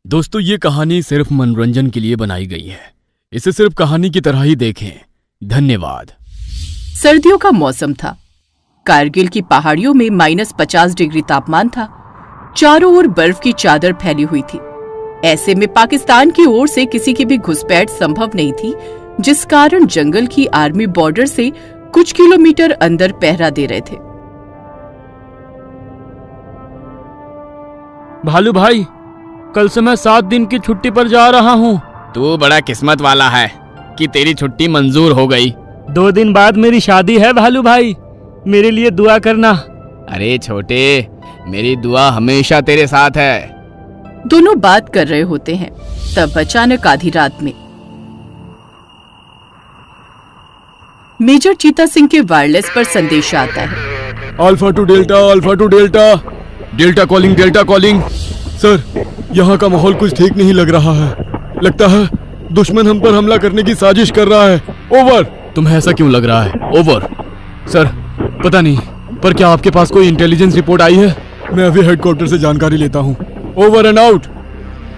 दोस्तों, ये कहानी सिर्फ मनोरंजन के लिए बनाई गई है। इसे सिर्फ कहानी की तरह ही देखें। धन्यवाद। सर्दियों का मौसम था। कारगिल की पहाड़ियों में -50 डिग्री तापमान था। चारों ओर बर्फ की चादर फैली हुई थी। ऐसे में पाकिस्तान की ओर से किसी की भी घुसपैठ संभव नहीं थी, जिस कारण जंगल की आर्मी बॉर्डर से कुछ किलोमीटर अंदर पहरा दे रहे थे। भालू भाई, कल से मैं 7 दिन की छुट्टी पर जा रहा हूँ। तू बड़ा किस्मत वाला है कि तेरी छुट्टी मंजूर हो गई। 2 दिन बाद मेरी शादी है भालू भाई, मेरे लिए दुआ करना। अरे छोटे, मेरी दुआ हमेशा तेरे साथ है। दोनों बात कर रहे होते हैं, तब अचानक आधी रात में मेजर चीता सिंह के वायरलेस पर संदेश आता है। Alpha two delta, alpha two delta, delta calling, delta calling. Sir, यहाँ का माहौल कुछ ठीक नहीं लग रहा है। लगता है दुश्मन हम पर हमला करने की साजिश कर रहा है। ओवर। तुम्हें ऐसा क्यों लग रहा है? ओवर। सर, पता नहीं, पर क्या आपके पास कोई इंटेलिजेंस रिपोर्ट आई है? मैं अभी हेडक्वार्टर से जानकारी लेता हूँ। Over and out.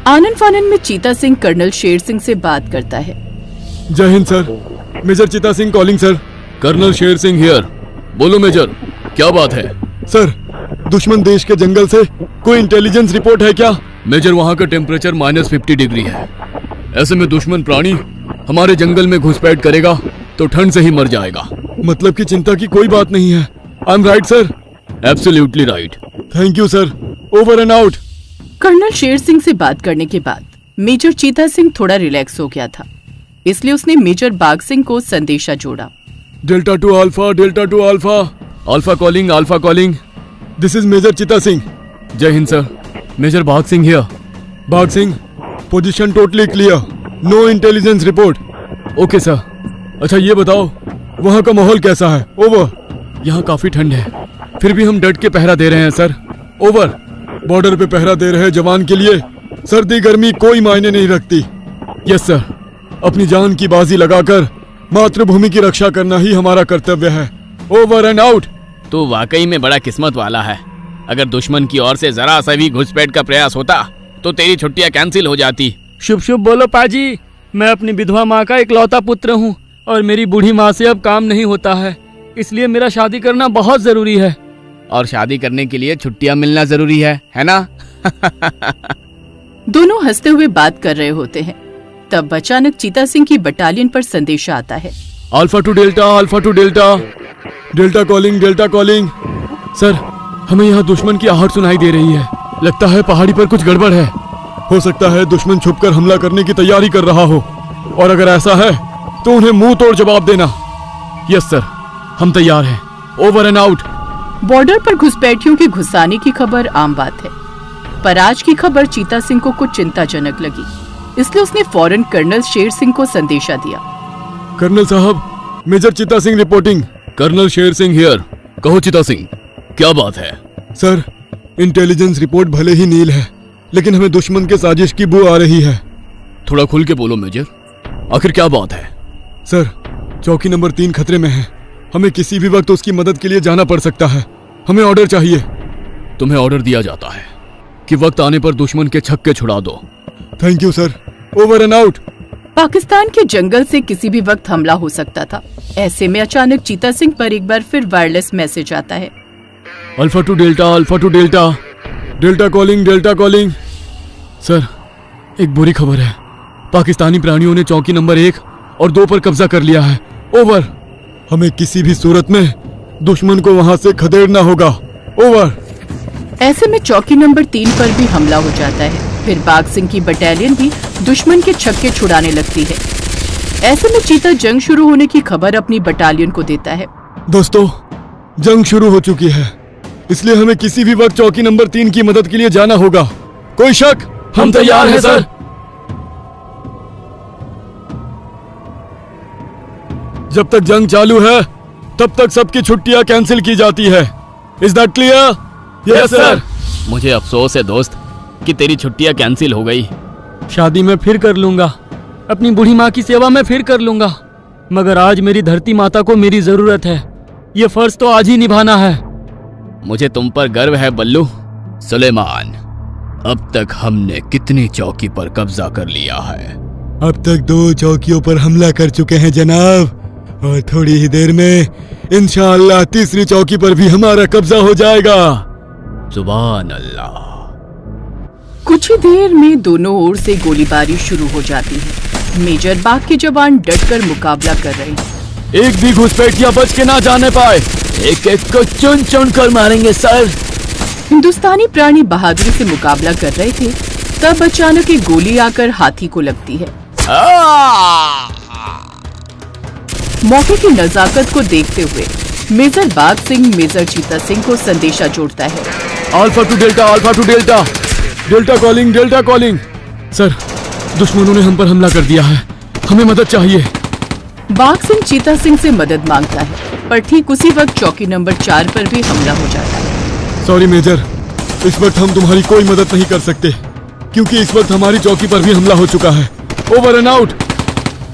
आनन फानन में चीता सिंह कर्नल शेर सिंह से बात करता है। जय Hind sir, major Cheeta Singh calling sir. Colonel Sher Singh here. बोलो मेजर, क्या बात है? सर, दुश्मन देश के जंगल से कोई इंटेलिजेंस रिपोर्ट है क्या? मेजर, वहाँ का टेम्परेचर -50 डिग्री है। ऐसे में दुश्मन प्राणी हमारे जंगल में घुसपैठ करेगा तो ठंड से ही मर जाएगा। मतलब कि चिंता की कोई बात नहीं है। I am right sir? Absolutely right. Thank you sir. Over and out. Colonel Sher Singh से बात करने के बाद मेजर चीता सिंह थोड़ा रिलैक्स हो गया था, इसलिए उसने मेजर बाग सिंह को संदेशा जोड़ा। Delta to alpha, delta to alpha, alpha calling, alpha calling. This is major Cheeta Singh. Jai Hind sir. Major Bagh Singh here. Bagh Singh, position totally clear, no intelligence report. Okay sir. अच्छा ये बताओ, वहाँ का माहौल कैसा है? ओवर। यहाँ काफी ठंड है, फिर भी हम डट के पहरा दे रहे हैं सर। ओवर। बॉर्डर पे पहरा दे रहे जवान के लिए सर्दी गर्मी कोई मायने नहीं रखती। Yes sir. अपनी जान की बाजी लगाकर मातृभूमि की रक्षा करना ही हमारा कर्तव्य है। Over and out. तू वाकई में बड़ा किस्मत वाला है। अगर दुश्मन की ओर से जरा सा भी घुसपैठ का प्रयास होता तो तेरी छुट्टियां कैंसिल हो जाती। शुभ शुभ बोलो पाजी। मैं अपनी विधवा माँ का इकलौता पुत्र हूँ और मेरी बूढ़ी माँ से अब काम नहीं होता है, इसलिए मेरा शादी करना बहुत जरूरी है। और शादी करने के लिए छुट्टियां मिलना जरूरी है ना? दोनों हंसते हुए बात कर रहे होते हैं, तब अचानक चीता सिंह की बटालियन पर संदेशा आता है। Alpha two delta, alpha two delta, delta calling, delta calling. Sir, हमें यहाँ दुश्मन की आहट सुनाई दे रही है। लगता है पहाड़ी पर कुछ गड़बड़ है। हो सकता है दुश्मन छुपकर हमला करने की तैयारी कर रहा हो, और अगर ऐसा है तो उन्हें मुंह तोड़ जवाब देना। यस सर, हम तैयार हैं। Over and out. बॉर्डर पर घुसपैठियों के घुस आने की खबर आम बात है, पर आज की खबर चीता सिंह को कुछ चिंताजनक लगी, इसलिए उसने फौरन कर्नल शेर सिंह को संदेशा दिया। कर्नल साहब, major Cheeta Singh reporting. Colonel Sher Singh here. कहो चीता सिंह, क्या बात है? सर, इंटेलिजेंस रिपोर्ट भले ही नील है, लेकिन हमें दुश्मन के साजिश की बू आ रही है। थोड़ा खुल के बोलो मेजर, आखिर क्या बात है? सर, चौकी नंबर 3 खतरे में है। हमें किसी भी वक्त उसकी मदद के लिए जाना पड़ सकता है। हमें ऑर्डर चाहिए। तुम्हें ऑर्डर दिया जाता है कि वक्त आने पर दुश्मन के छक्के छुड़ा दो। Thank you sir. Over and out. Pakistan के जंगल से किसी भी वक्त हमला हो सकता था। ऐसे में अचानक चीता सिंह पर एक बार फिर वायरलेस मैसेज आता है। Alpha two delta, alpha two delta, delta calling, delta calling. Sir, एक बुरी खबर है। पाकिस्तानी प्राणियों ने चौकी नंबर 1 और 2 पर कब्जा कर लिया है। ओवर। हमें किसी भी सूरत में दुश्मन को वहां से खदेड़ना होगा। ओवर। ऐसे में चौकी नंबर 3 पर भी हमला हो जाता है। फिर बाग सिंह की बटालियन भी दुश्मन के छक्के छुड़ाने लगती है। ऐसे में चीता जंग शुरू होने की खबर अपनी बटालियन को देता है। दोस्तों, जंग शुरू हो चुकी है, इसलिए हमें किसी भी वक्त चौकी नंबर 3 की मदद के लिए जाना होगा। कोई शक? हम तैयार हैं सर। जब तक जंग चालू है तब तक सबकी छुट्टियां कैंसिल की जाती है। Is that clear? Yes sir. मुझे अफसोस है दोस्त कि तेरी छुट्टियां कैंसिल हो गई। शादी में फिर कर लूंगा, अपनी बूढ़ी माँ की सेवा में फिर कर लूंगा, मगर आज मेरी धरती माता को मेरी जरूरत है। ये फर्ज तो आज ही निभाना है। मुझे तुम पर गर्व है बल्लू। सुलेमान, अब तक हमने कितनी चौकी पर कब्जा कर लिया है? अब तक 2 चौकियों पर हमला कर चुके हैं जनाब, और थोड़ी ही देर में इंशाअल्लाह तीसरी चौकी पर भी हमारा कब्जा हो जाएगा। सुभान अल्लाह। कुछ ही देर में दोनों ओर से गोलीबारी शुरू हो जाती है। मेजर बाग के जवान डटकर मुकाबला कर रहे हैं। एक भी घुसपैठिया बच के ना जाने पाए, एक एक को चुन चुन कर मारेंगे सर। हिंदुस्तानी प्राणी बहादुरी से मुकाबला कर रहे थे, तब अचानक एक गोली आकर हाथी को लगती है। मौके की नजाकत को देखते हुए मेजर बाग सिंह मेजर चीता सिंह को संदेशा जोड़ता है। Alpha two delta, alpha two delta, delta calling, delta calling. Sir, दुश्मनों ने हम पर हमला कर दिया है, हमें मदद चाहिए। बाग सिंह चीता सिंह से मदद मांगता है, पर ठीक उसी वक्त चौकी नंबर 4 पर भी हमला हो जाता है। सॉरी मेजर, इस वक्त हम तुम्हारी कोई मदद नहीं कर सकते, क्योंकि इस वक्त हमारी चौकी पर भी हमला हो चुका है। Over and out.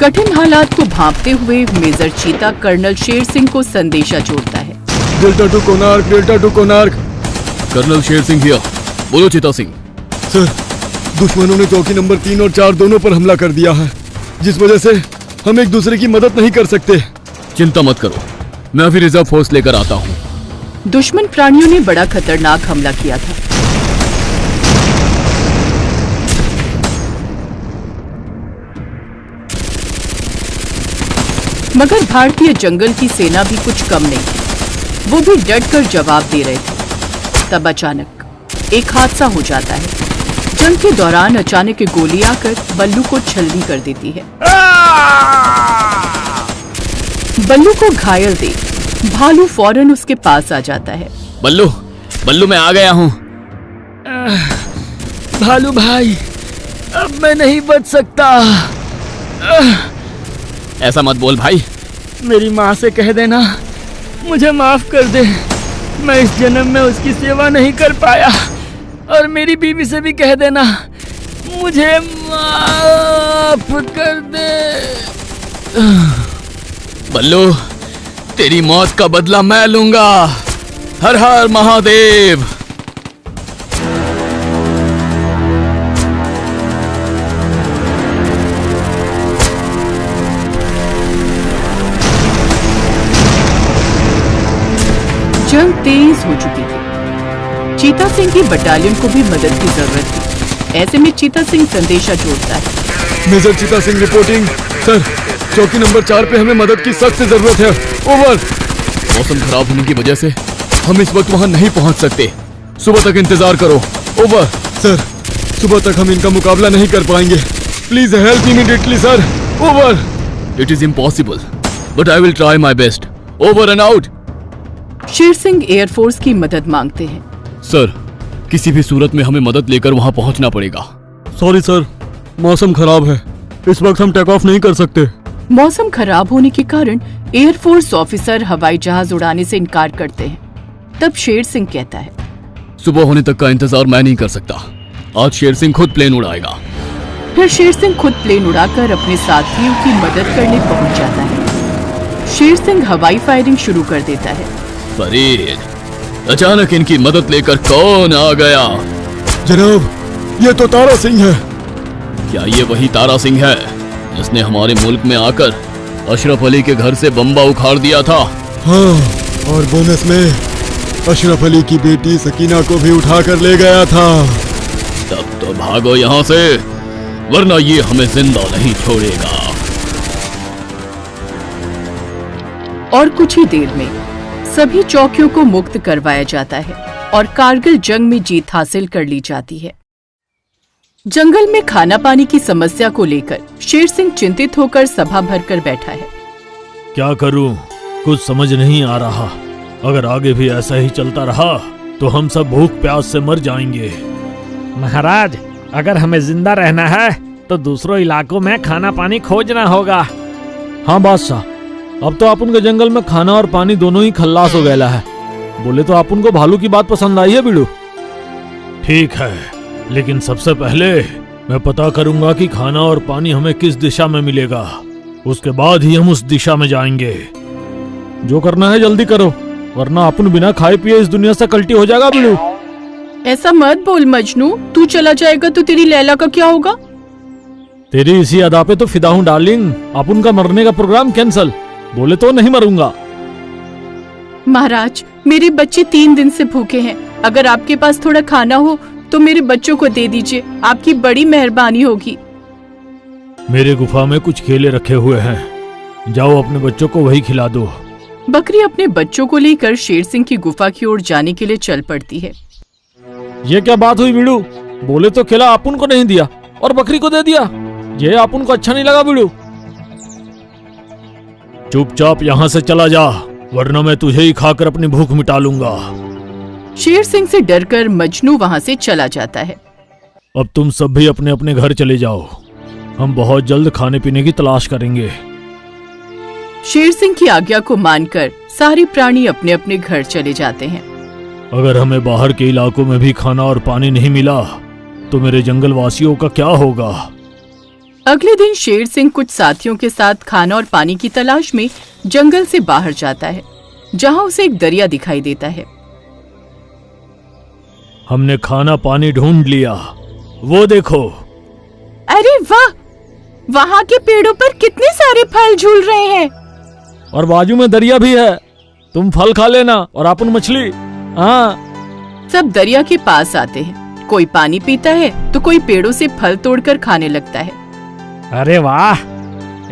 कठिन हालात को भांपते हुए मेजर चीता कर्नल शेर सिंह को संदेशा जोड़ता है। Delta to Konark, delta to Konark. Colonel Sher Singh here. बोलो चीता सिंह। सर, दुश्मनों ने चौकी नंबर 3 और 4 दोनों पर हमला कर दिया है, जिस वजह से हम एक दूसरे की मदद नहीं कर सकते। चिंता मत करो, मैं अभी रिजर्व फोर्स लेकर आता हूँ। दुश्मन प्राणियों ने बड़ा खतरनाक हमला किया था। मगर भारतीय जंगल की सेना भी कुछ कम नहीं थी, वो भी डटकर जवाब दे रहे थे। तब अचानक एक हादसा हो जाता है। जंग के दौरान अचानक एक गोली आकर बल्लू को छलनी कर देती है। बल्लू को घायल देख भालू फौरन उसके पास आ जाता है। बल्लू, बल्लू मैं आ गया हूँ। भालू भाई, अब मैं नहीं बच सकता। ऐसा मत बोल भाई। मेरी माँ से कह देना मुझे माफ कर दे, मैं इस जन्म में उसकी सेवा नहीं कर पाया। और मेरी बीवी से भी कह देना मुझे माफ कर दे। बल्लू, तेरी मौत का बदला मैं लूंगा। हर हर महादेव। जंग तेज हो चुकी थी। चीता सिंह की बटालियन को भी मदद की जरूरत थी। ऐसे में चीता सिंह संदेशा जोड़ता है। Major Cheeta Singh reporting. Sir, चौकी नंबर 4 पे हमें मदद की सख्त जरूरत है। ओवर। मौसम खराब होने की वजह से हम इस वक्त वहां नहीं पहुंच सकते। सुबह तक इंतजार करो। ओवर। सर, सुबह तक हम इनका मुकाबला नहीं कर पाएंगे। Please help immediately sir. Over. It is impossible, but I will try my best. Over and out. Sher Singh air force की मदद मांगते हैं। सर, किसी भी सूरत में हमें मदद लेकर वहां पहुंचना पड़ेगा। सॉरी सर, मौसम खराब है, इस वक्त हम टेक ऑफ नहीं कर सकते। मौसम खराब होने के कारण एयरफोर्स ऑफिसर हवाई जहाज उड़ाने से इनकार करते हैं। तब शेर सिंह कहता है, सुबह होने तक का इंतजार मैं नहीं कर सकता। आज शेर सिंह खुद प्लेन उड़ाएगा। फिर शेर सिंह खुद प्लेन उड़ाकर अपने साथियों की मदद करने पहुंच जाता है। शेर सिंह हवाई फायरिंग शुरू कर देता है। फरीद, अचानक इनकी मदद लेकर कौन आ गया? जनाब, ये तो तारा सिंह है। क्या ये वही तारा सिंह है जिसने हमारे मुल्क में आकर अशरफ अली के घर से बम्बा उखाड़ दिया था? हाँ, और बोनस में अशरफ अली की बेटी सकीना को भी उठा कर ले गया था। तब तो भागो यहाँ से, वरना ये हमें जिंदा नहीं छोड़ेगा। और कुछ ही देर में सभी चौकियों को मुक्त करवाया जाता है और कारगिल जंग में जीत हासिल कर ली जाती है। जंगल में खाना पानी की समस्या को लेकर शेर सिंह चिंतित होकर सभा भरकर बैठा है। क्या करूं, कुछ समझ नहीं आ रहा। अगर आगे भी ऐसा ही चलता रहा तो हम सब भूख प्यास से मर जाएंगे। महाराज, अगर हमें जिंदा रहना है तो दूसरों इलाकों में खाना पानी खोजना होगा। हाँ बादशाह, अब तो अपन के जंगल में खाना और पानी दोनों ही खल्लास हो गया है। बोले तो अपन को भालू की बात पसंद आई है बिड़ू? ठीक है, लेकिन सबसे पहले मैं पता करूंगा कि खाना और पानी हमें किस दिशा में मिलेगा। उसके बाद ही हम उस दिशा में जाएंगे। जो करना है जल्दी करो, वरना अपन बिना खाए पिए इस दुनिया से कल्टी हो जाएगा बिड़ू। ऐसा मत बोल मजनू, तू चला जाएगा तो तेरी लैला का क्या होगा? तेरी इसी अदा पे तो फिदा हूँ डार्लिंग। अपन का मरने का प्रोग्राम कैंसल। बोले तो नहीं मरूंगा। महाराज, मेरे बच्चे 3 दिन से भूखे हैं। अगर आपके पास थोड़ा खाना हो तो मेरे बच्चों को दे दीजिए, आपकी बड़ी मेहरबानी होगी। मेरे गुफा में कुछ केले रखे हुए हैं, जाओ अपने बच्चों को वही खिला दो। बकरी अपने बच्चों को लेकर शेर सिंह की गुफा की ओर जाने के लिए चल पड़ती है। ये क्या बात हुई बीड़ू? बोले तो केला अपन को नहीं दिया और बकरी को दे दिया। ये अपन को अच्छा नहीं लगा बीड़ू। चुपचाप यहाँ से चला जा, वरना मैं तुझे ही खाकर अपनी भूख मिटा लूंगा। शेर सिंह से डरकर मजनू वहाँ से चला जाता है। अब तुम सब भी अपने अपने घर चले जाओ, हम बहुत जल्द खाने पीने की तलाश करेंगे। शेर सिंह की आज्ञा को मानकर सारे प्राणी अपने अपने घर चले जाते हैं। अगर हमें बाहर के इलाकों में भी खाना और पानी नहीं मिला तो मेरे जंगल वासियों का क्या होगा? अगले दिन शेर सिंह कुछ साथियों के साथ खाना और पानी की तलाश में जंगल से बाहर जाता है, जहाँ उसे एक दरिया दिखाई देता है। हमने खाना पानी ढूंढ लिया, वो देखो। अरे वाह, वहाँ के पेड़ों पर कितने सारे फल झूल रहे हैं। और बाजू में दरिया भी है, तुम फल खा लेना और अपन मछली। हाँ। सब दरिया के पास आते हैं। कोई पानी पीता है तो कोई पेड़ों से फल तोड़कर खाने लगता है। अरे वाह,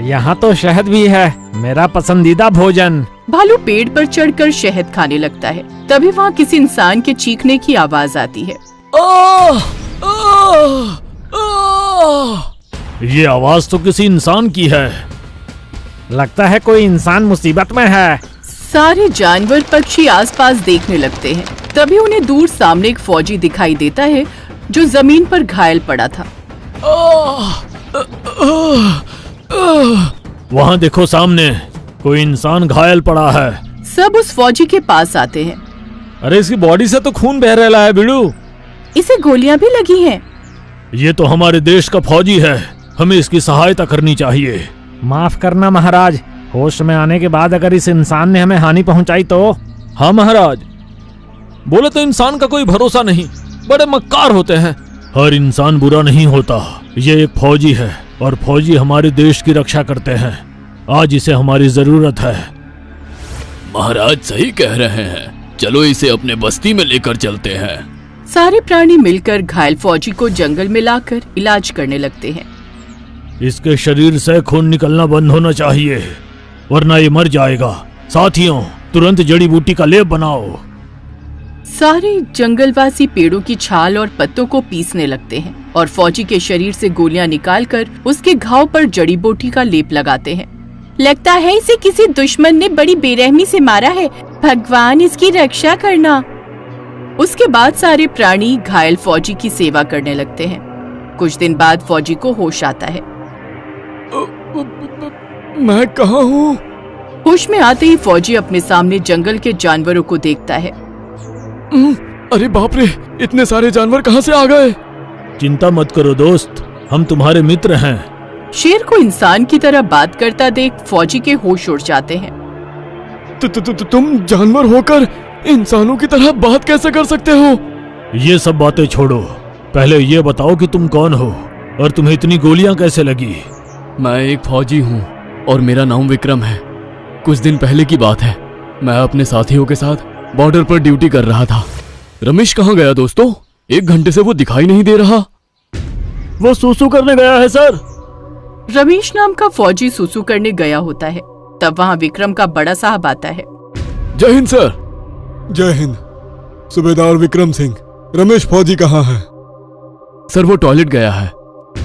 यहाँ तो शहद भी है, मेरा पसंदीदा भोजन। भालू पेड़ पर चढ़कर शहद खाने लगता है। तभी वहाँ किसी इंसान के चीखने की आवाज आती है। ये आवाज तो किसी इंसान की है। लगता है कोई इंसान मुसीबत में है। सारे जानवर पक्षी आसपास देखने लगते हैं। तभी उन्हें दूर सामने एक फौजी दिखाई देता है जो जमीन पर घायल पड़ा था। वहाँ देखो सामने, कोई इंसान घायल पड़ा है। सब उस फौजी के पास आते हैं। अरे इसकी बॉडी से तो खून बह रहा है बिड़ू। इसे गोलियां भी लगी हैं। ये तो हमारे देश का फौजी है, हमें इसकी सहायता करनी चाहिए। माफ करना महाराज, होश में आने के बाद अगर इस इंसान ने हमें हानि पहुंचाई तो? हाँ महाराज, बोले तो इंसान का कोई भरोसा नहीं, बड़े मक्कार होते हैं। हर इंसान बुरा नहीं होता। ये एक फौजी है और फौजी हमारे देश की रक्षा करते हैं। आज इसे हमारी जरूरत है। महाराज सही कह रहे हैं, चलो इसे अपने बस्ती में लेकर चलते हैं। सारे प्राणी मिलकर घायल फौजी को जंगल में लाकर इलाज करने लगते हैं। इसके शरीर से खून निकलना बंद होना चाहिए, वरना ये मर जाएगा। साथियों, तुरंत जड़ी बूटी का लेप बनाओ। सारे जंगलवासी पेड़ों की छाल और पत्तों को पीसने लगते हैं और फौजी के शरीर से गोलियां निकालकर उसके घाव पर जड़ी बूटी का लेप लगाते हैं। लगता है इसे किसी दुश्मन ने बड़ी बेरहमी से मारा है, भगवान इसकी रक्षा करना। उसके बाद सारे प्राणी घायल फौजी की सेवा करने लगते हैं। कुछ दिन बाद फौजी को होश आता है। मैं कहाँ हूँ? होश में आते ही फौजी अपने सामने जंगल के जानवरों को देखता है। अरे बाप रे, इतने सारे जानवर कहाँ से आ गए? चिंता मत करो दोस्त, हम तुम्हारे मित्र हैं। शेर को इंसान की तरह बात करता देख फौजी के होश उड़ जाते हैं। तुम जानवर होकर इंसानों की तरह बात कैसे कर सकते हो? ये सब बातें छोड़ो, पहले ये बताओ कि तुम कौन हो और तुम्हें इतनी गोलियां कैसे लगी? मैं एक फौजी हूँ और मेरा नाम विक्रम है। कुछ दिन पहले की बात है, मैं अपने साथियों के साथ बॉर्डर पर ड्यूटी कर रहा था। रमेश कहाँ गया दोस्तों? 1 घंटे से वो दिखाई नहीं दे रहा। वो सूसू करने गया है सर। रमेश नाम का फौजी सुसु करने गया होता है। तब वहाँ विक्रम का बड़ा साहब आता है। जय हिंद सर। जय हिंद। सूबेदार विक्रम सिंह, रमेश फौजी कहाँ है? सर वो टॉयलेट गया है।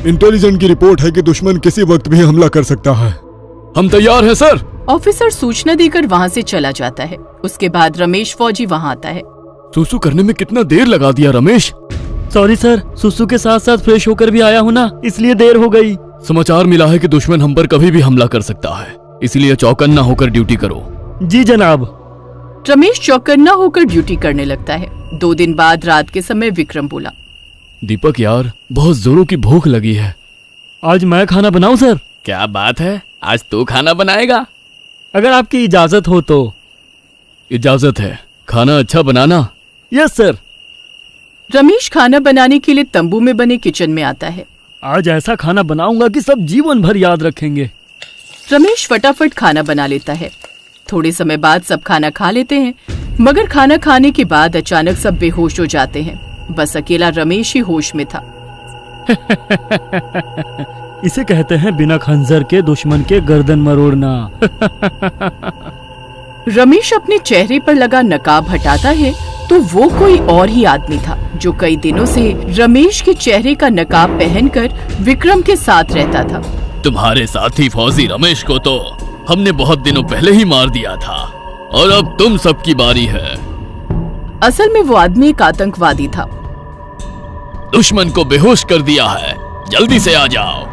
इंटेलिजेंट की रिपोर्ट है कि दुश्मन किसी वक्त भी हमला कर सकता है। हम तैयार हैं सर। ऑफिसर सूचना देकर वहाँ से चला जाता है। उसके बाद रमेश फौजी वहाँ आता है। सुसु करने में कितना देर लगा दिया रमेश? सॉरी सर, सुसु के साथ साथ फ्रेश होकर भी आया हूँ ना, इसलिए देर हो गई। समाचार मिला है कि दुश्मन हम पर कभी भी हमला कर सकता है, इसलिए चौकन्ना होकर ड्यूटी करो। जी जनाब। रमेश चौकन्ना होकर ड्यूटी करने लगता है। 2 दिन बाद रात के समय विक्रम बोला, दीपक यार, बहुत जोरों की भूख लगी है। आज मैं खाना बनाऊं सर? क्या बात है, आज तू खाना बनाएगा? अगर आपकी इजाजत हो तो। इजाजत है, खाना अच्छा बनाना। Yes sir. रमेश खाना बनाने के लिए तंबू में बने किचन में आता है। आज ऐसा खाना बनाऊंगा कि सब जीवन भर याद रखेंगे। रमेश फटाफट खाना बना लेता है। थोड़े समय बाद सब खाना खा लेते हैं, मगर खाना खाने के बाद अचानक सब बेहोश हो जाते हैं। बस अकेला रमेश ही होश में था। इसे कहते हैं बिना खंजर के दुश्मन के गर्दन मरोड़ना। रमेश अपने चेहरे पर लगा नकाब हटाता है तो वो कोई और ही आदमी था जो कई दिनों से रमेश के चेहरे का नकाब पहनकर विक्रम के साथ रहता था। तुम्हारे साथी फौजी रमेश को तो हमने बहुत दिनों पहले ही मार दिया था और अब तुम सबकी बारी है। असल में वो आदमी एक आतंकवादी था। दुश्मन को बेहोश कर दिया है, जल्दी से आ जाओ।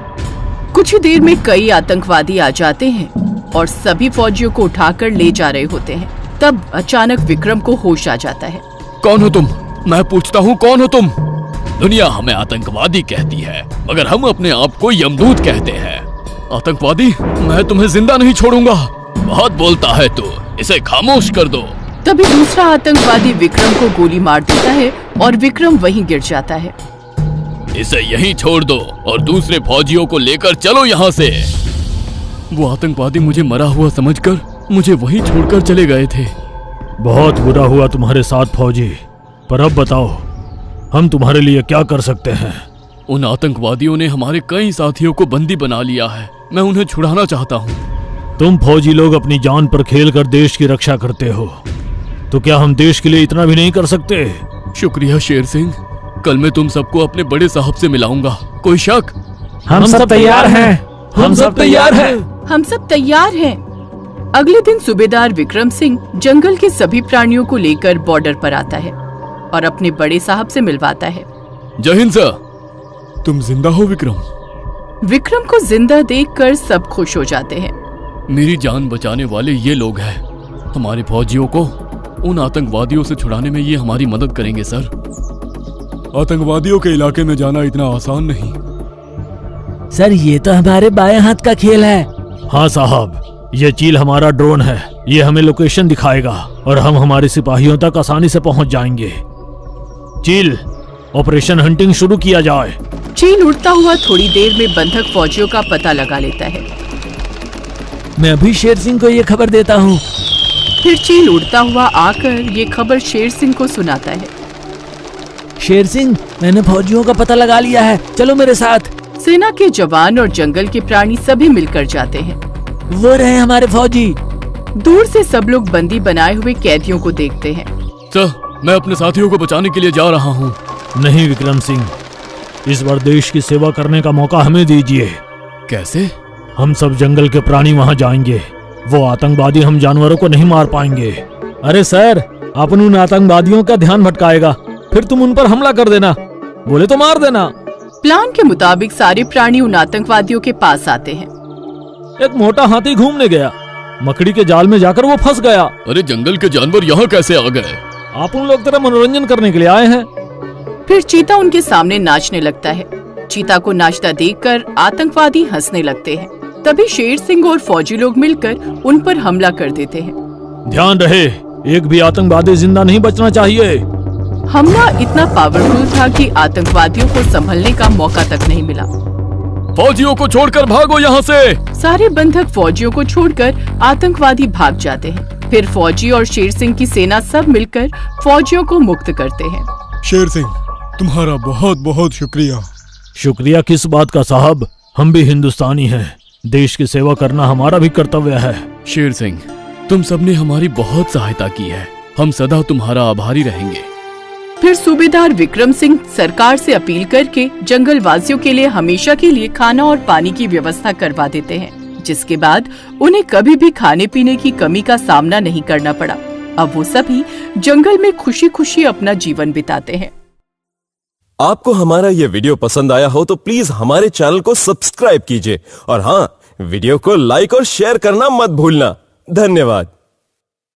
कुछ ही देर में कई आतंकवादी आ जाते हैं और सभी फौजियों को उठाकर ले जा रहे होते हैं। तब अचानक विक्रम को होश आ जाता है। कौन हो तुम? मैं पूछता हूँ, कौन हो तुम? दुनिया हमें आतंकवादी कहती है, मगर हम अपने आप को यमदूत कहते हैं। आतंकवादी? मैं तुम्हें जिंदा नहीं छोड़ूंगा। बहुत बोलता है तू, इसे खामोश कर दो। तभी दूसरा आतंकवादी विक्रम को गोली मार देता है और विक्रम वहीं गिर जाता है। इसे यहीं छोड़ दो और दूसरे फौजियों को लेकर चलो यहाँ से। वो आतंकवादी मुझे मरा हुआ समझकर मुझे वहीं छोड़कर चले गए थे। बहुत बुरा हुआ तुम्हारे साथ फौजी, पर अब बताओ हम तुम्हारे लिए क्या कर सकते हैं? उन आतंकवादियों ने हमारे कई साथियों को बंदी बना लिया है। मैं उन्हें छुड़ाना चाहता हूँ। तुम फौजी लोग अपनी जान पर खेलकर देश की रक्षा करते हो, तो क्या हम देश के लिए इतना भी नहीं कर सकते? शुक्रिया शेर सिंह, कल मैं तुम सबको अपने बड़े साहब से मिलाऊंगा। कोई शक? हम सब तैयार हैं। हम सब तैयार हैं। हम सब तैयार हैं। अगले दिन सूबेदार विक्रम सिंह जंगल के सभी प्राणियों को लेकर बॉर्डर पर आता है और अपने बड़े साहब से मिलवाता है। जय हिंद सर। तुम जिंदा हो विक्रम? विक्रम को जिंदा देखकर सब खुश हो जाते हैं। मेरी जान बचाने वाले ये लोग हैं। हमारे फौजियों को उन आतंकवादियों से छुड़ाने में ये हमारी मदद करेंगे सर। आतंकवादियों के इलाके में जाना इतना आसान नहीं। सर ये तो हमारे बाएं हाथ का खेल है। हाँ साहब, ये चील हमारा ड्रोन है। ये हमें लोकेशन दिखाएगा और हम हमारे सिपाहियों तक आसानी से पहुंच जाएंगे। चील, ऑपरेशन हंटिंग शुरू किया जाए। चील उड़ता हुआ थोड़ी देर में बंधक फौजियों का पता लगा लेता है। मैं अभी शेर सिंह को ये खबर देता हूँ। फिर चील उड़ता हुआ आकर ये खबर शेर सिंह को सुनाता है। शेर सिंह, मैंने फौजियों का पता लगा लिया है, चलो मेरे साथ। सेना के जवान और जंगल के प्राणी सभी मिलकर जाते हैं। वो रहे हमारे फौजी। दूर से सब लोग बंदी बनाए हुए कैदियों को देखते हैं। सर, मैं अपने साथियों को बचाने के लिए जा रहा हूँ। नहीं विक्रम सिंह, इस बार देश की सेवा करने का मौका हमें दीजिए। कैसे? हम सब जंगल के प्राणी वहाँ जाएंगे। वो आतंकवादी हम जानवरों को नहीं मार पाएंगे। अरे सर, अपन उन आतंकवादियों का ध्यान भटकाएगा, फिर तुम उन पर हमला कर देना, बोले तो मार देना। प्लान के मुताबिक सारे प्राणी उन आतंकवादियों के पास आते हैं। एक मोटा हाथी घूमने गया, मकड़ी के जाल में जाकर वो फंस गया। अरे जंगल के जानवर यहाँ कैसे आ गए? आप उन लोग तेरा मनोरंजन करने के लिए आए हैं। फिर चीता उनके सामने नाचने लगता है। चीता को नाचता देखकर आतंकवादी हंसने लगते हैं। तभी शेर सिंह और फौजी लोग मिलकर उन पर हमला कर देते हैं। ध्यान रहे, एक भी आतंकवादी जिंदा नहीं बचना चाहिए। हमला इतना पावरफुल था कि आतंकवादियों को संभलने का मौका तक नहीं मिला। फौजियों को छोड़कर भागो यहाँ से। सारे बंधक फौजियों को छोड़कर आतंकवादी भाग जाते हैं। फिर फौजी और शेर सिंह की सेना सब मिलकर फौजियों को मुक्त करते हैं। शेर सिंह, तुम्हारा बहुत बहुत शुक्रिया। शुक्रिया किस बात का साहब, हम भी हिंदुस्तानी हैं। देश की सेवा करना हमारा भी कर्तव्य है। शेर सिंह, तुम सबने हमारी बहुत सहायता की है। हम सदा तुम्हारा आभारी रहेंगे। फिर सूबेदार विक्रम सिंह सरकार से अपील करके जंगल वासियों के लिए हमेशा के लिए खाना और पानी की व्यवस्था करवा देते हैं, जिसके बाद उन्हें कभी भी खाने पीने की कमी का सामना नहीं करना पड़ा। अब वो सभी जंगल में खुशी खुशी अपना जीवन बिताते हैं। आपको हमारा ये वीडियो पसंद आया हो तो प्लीज हमारे चैनल को सब्सक्राइब कीजिए और हाँ, वीडियो को लाइक और शेयर करना मत भूलना। धन्यवाद।